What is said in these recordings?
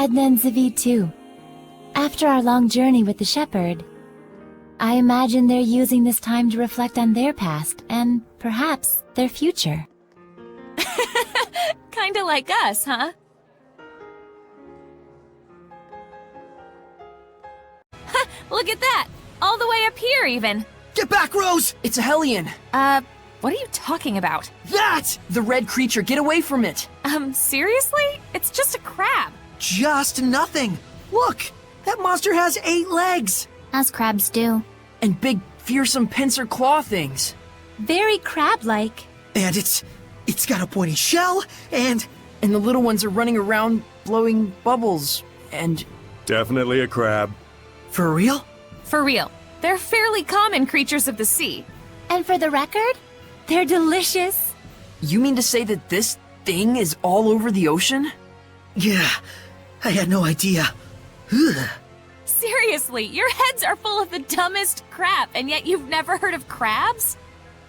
Edna and Zvi too. After our long journey with the shepherd, I imagine they're using this time to reflect on their past and, perhaps, their future. Kinda like us, huh? Look at that! All the way up here, even! Get back, Rose! It's a Hellion! What are you talking about? That! The red creature, get away from it! Seriously? It's just a crab! Just nothing! Look! That monster has 8 legs! As crabs do. And big, fearsome pincer claw things. Very crab-like. And it's got a pointy shell, and the little ones are running around blowing bubbles, and... Definitely a crab. For real? For real. They're fairly common creatures of the sea. And for the record, they're delicious. You mean to say that this thing is all over the ocean? Yeah, I had no idea. Ugh. Seriously, your heads are full of the dumbest crap, and yet you've never heard of crabs?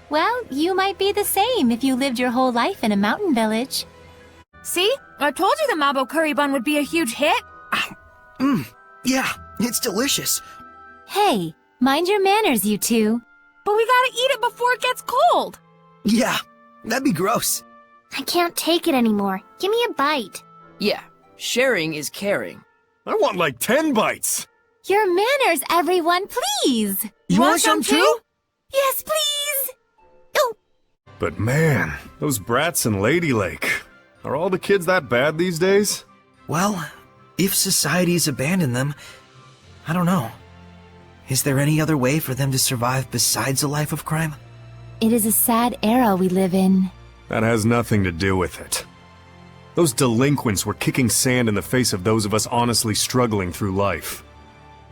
Well, you might be the same if you lived your whole life in a mountain village. See? I told you the Mabo curry bun would be a huge hit. Yeah, it's delicious. Hey, mind your manners, you two. But we gotta eat it before it gets cold. Yeah, that'd be gross. I can't take it anymore. Give me a bite. Yeah, sharing is caring. I want like 10 bites. Your manners, everyone, please. You want some too? Yes, please. Oh, But man, those brats in Lady Lake. Are all the kids that bad these days? Well, if society's abandoned them, I don't know. Is there any other way for them to survive besides a life of crime? it is a sad era we live in. That has nothing to do with it. Those delinquents were kicking sand in the face of those of us honestly struggling through life.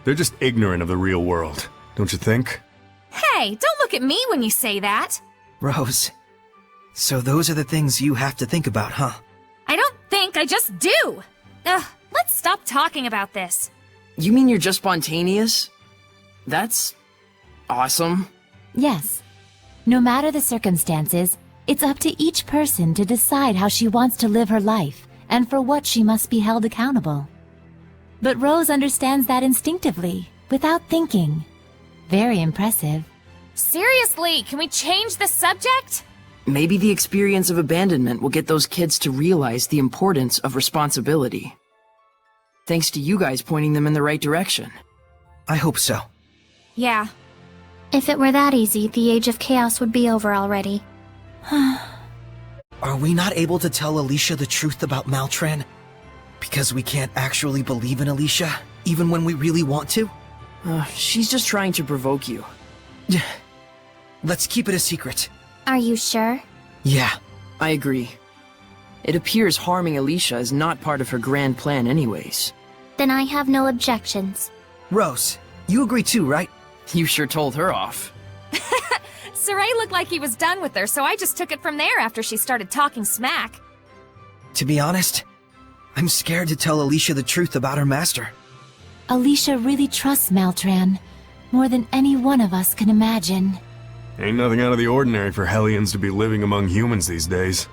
They're just ignorant of the real world, don't you think? Hey, don't look at me when you say that. Rose, so those are the things you have to think about, huh? I don't think, I just do. Ugh, let's stop talking about this. You mean you're just spontaneous? That's... awesome. Yes. No matter the circumstances, it's up to each person to decide how she wants to live her life and for what she must be held accountable. But Rose understands that instinctively, without thinking. Very impressive. Seriously, can we change the subject? Maybe the experience of abandonment will get those kids to realize the importance of responsibility. Thanks to you guys pointing them in the right direction. I hope so. Yeah. If it were that easy, the Age of Chaos would be over already. Are we not able to tell Alicia the truth about Maltran? Because we can't actually believe in Alicia, even when we really want to? She's just trying to provoke you. Let's keep it a secret. Are you sure? Yeah. I agree. It appears harming Alicia is not part of her grand plan anyways. Then I have no objections. Rose, you agree too, right? You sure told her off. Saray looked like he was done with her, so I just took it from there after she started talking smack. To be honest, I'm scared to tell Alicia the truth about her master. Alicia really trusts Maltran, more than any one of us can imagine. Ain't nothing out of the ordinary for Hellions to be living among humans these days.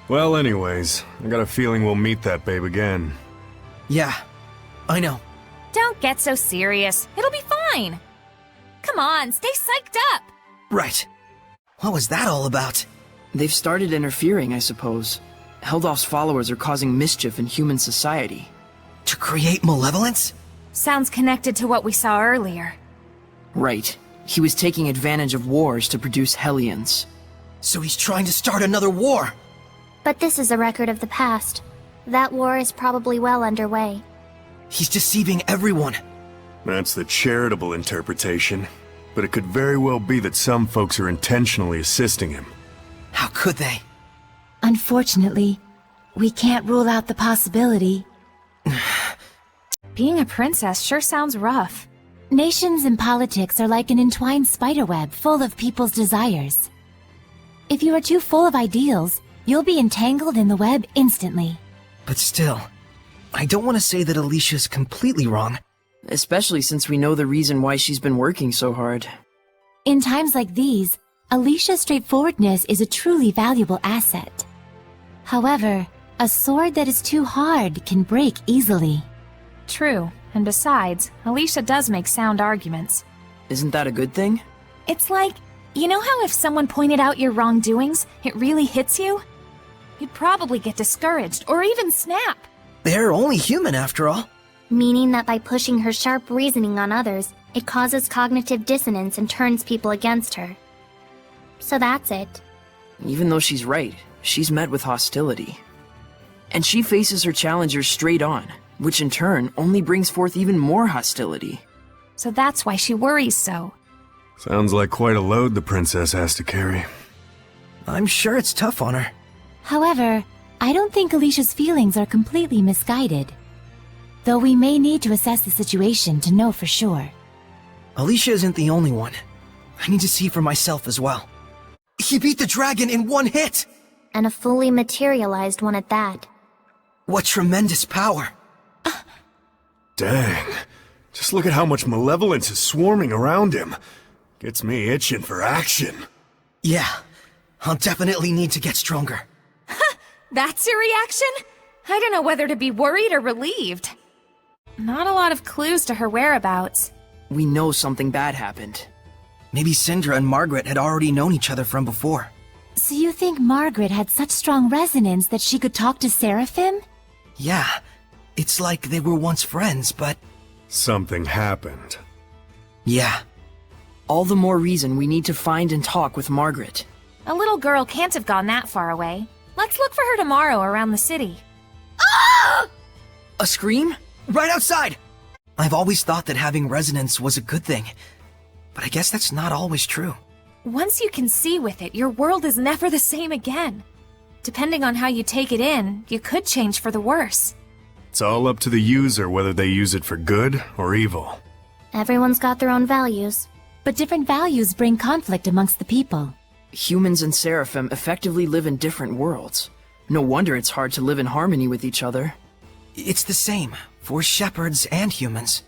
Well, anyways, I got a feeling we'll meet that babe again. Yeah, I know. Don't get so serious. It'll be fine. Come on, stay psyched up. Right. What was that all about? They've started interfering, I suppose. Heldolf's followers are causing mischief in human society. To create malevolence? Sounds connected to what we saw earlier. Right. He was taking advantage of wars to produce Hellions. So he's trying to start another war! But this is a record of the past. That war is probably well underway. He's deceiving everyone. That's the charitable interpretation. But it could very well be that some folks are intentionally assisting him. How could they? Unfortunately, we can't rule out the possibility. Being a princess sure sounds rough. Nations and politics are like an entwined spiderweb full of people's desires. If you are too full of ideals, you'll be entangled in the web instantly. But still, I don't want to say that Alicia's completely wrong. Especially since we know the reason why she's been working so hard. In times like these, Alicia's straightforwardness is a truly valuable asset. However, A sword that is too hard can break easily. True, and besides, Alicia does make sound arguments. Isn't that a good thing? It's like, you know how if someone pointed out your wrongdoings, it really hits you? You'd probably get discouraged, or even snap. They're only human after all. Meaning that by pushing her sharp reasoning on others, it causes cognitive dissonance and turns people against her. So that's it. Even though she's right, she's met with hostility. And she faces her challengers straight on, which in turn only brings forth even more hostility. So that's why she worries so. Sounds like quite a load the princess has to carry. I'm sure it's tough on her. However, I don't think Alicia's feelings are completely misguided. Though we may need to assess the situation to know for sure. Alicia isn't the only one. I need to see for myself as well. He beat the dragon in one hit! And a fully materialized one at that. What tremendous power! Dang. Just look at how much malevolence is swarming around him. Gets me itching for action. Yeah, I'll definitely need to get stronger. That's your reaction? I don't know whether to be worried or relieved. Not a lot of clues to her whereabouts. We know something bad happened. Maybe Syndra and Margaret had already known each other from before. So you think Margaret had such strong resonance that she could talk to Seraphim? Yeah, it's like they were once friends, but... Something happened. Yeah. All the more reason we need to find and talk with Margaret. A little girl can't have gone that far away. Let's look for her tomorrow around the city. A scream? Right outside! I've always thought that having resonance was a good thing, but I guess that's not always true. Once you can see with it, your world is never the same again. Depending on how you take it in, you could change for the worse. It's all up to the user whether they use it for good or evil. Everyone's got their own values. But different values bring conflict amongst the people. Humans and Seraphim effectively live in different worlds. No wonder it's hard to live in harmony with each other. It's the same for shepherds and humans.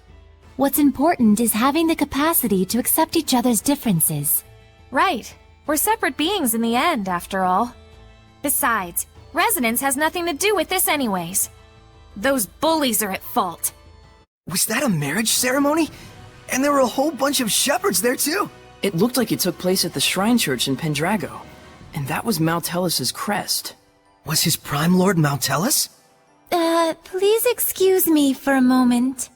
What's important is having the capacity to accept each other's differences. Right. We're separate beings in the end, after all. Besides, resonance has nothing to do with this anyways. Those bullies are at fault. Was that a marriage ceremony? And there were a whole bunch of shepherds there too! It looked like it took place at the Shrine Church in Pendrago. And that was Mountellus' crest. Was his Prime Lord Mountellus? Please excuse me for a moment.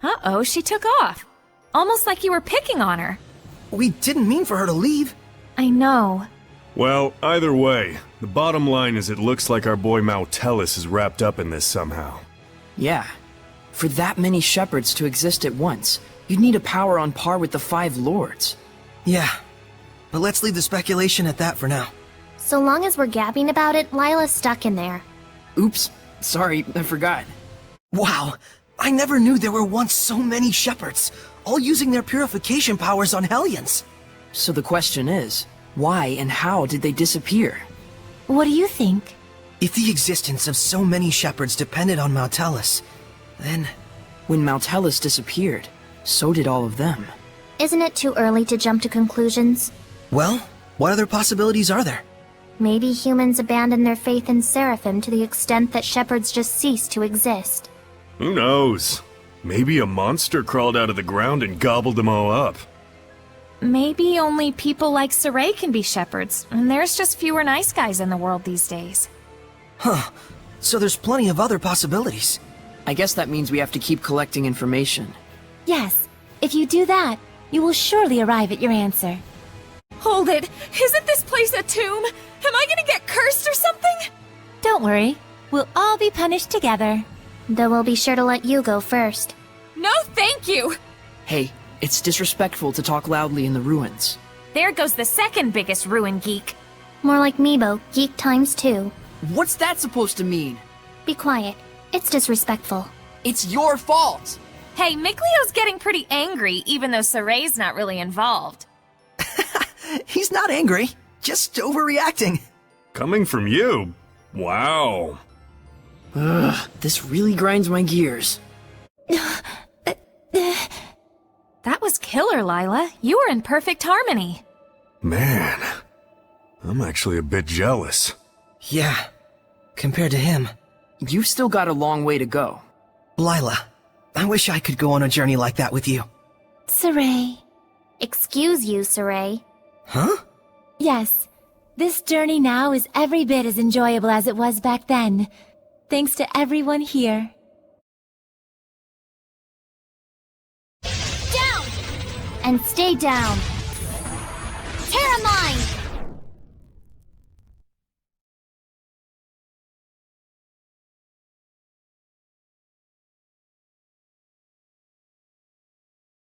Uh-oh, she took off. Almost like you were picking on her. We didn't mean for her to leave. I know. Well, either way, the bottom line is it looks like our boy Mountellus is wrapped up in this somehow. Yeah. For that many shepherds to exist at once, you'd need a power on par with the 5 lords. Yeah, but let's leave the speculation at that for now. So long as we're gabbing about it, Lila's stuck in there. Oops. Sorry, I forgot. Wow, I never knew there were once so many shepherds, all using their purification powers on Hellions. So the question is, why and how did they disappear? What do you think? If the existence of so many shepherds depended on Mountellus, then... When Mountellus disappeared, so did all of them. Isn't it too early to jump to conclusions? Well, what other possibilities are there? Maybe humans abandoned their faith in Seraphim to the extent that shepherds just ceased to exist. Who knows? Maybe a monster crawled out of the ground and gobbled them all up. Maybe only people like Saray can be shepherds, and there's just fewer nice guys in the world these days. Huh, so there's plenty of other possibilities. I guess that means we have to keep collecting information. Yes, if you do that, you will surely arrive at your answer. Hold it! Isn't this place a tomb? Am I gonna get cursed or something? Don't worry, we'll all be punished together. Though we'll be sure to let you go first. No thank you! Hey, it's disrespectful to talk loudly in the ruins. There goes the second biggest ruin geek. More like Meebo, geek times 2. What's that supposed to mean? Be quiet. It's disrespectful. It's your fault! Hey, Miklio's getting pretty angry, even though Saray's not really involved. He's not angry, just overreacting. Coming from you? Wow. Ugh, this really grinds my gears. That was killer, Lila. You were in perfect harmony. Man, I'm actually a bit jealous. Yeah, compared to him. You've still got a long way to go. Lila, I wish I could go on a journey like that with you. Saray. Excuse you, Saray. Huh? Yes, this journey now is every bit as enjoyable as it was back then. Thanks to everyone here. Down! And stay down. Terramine!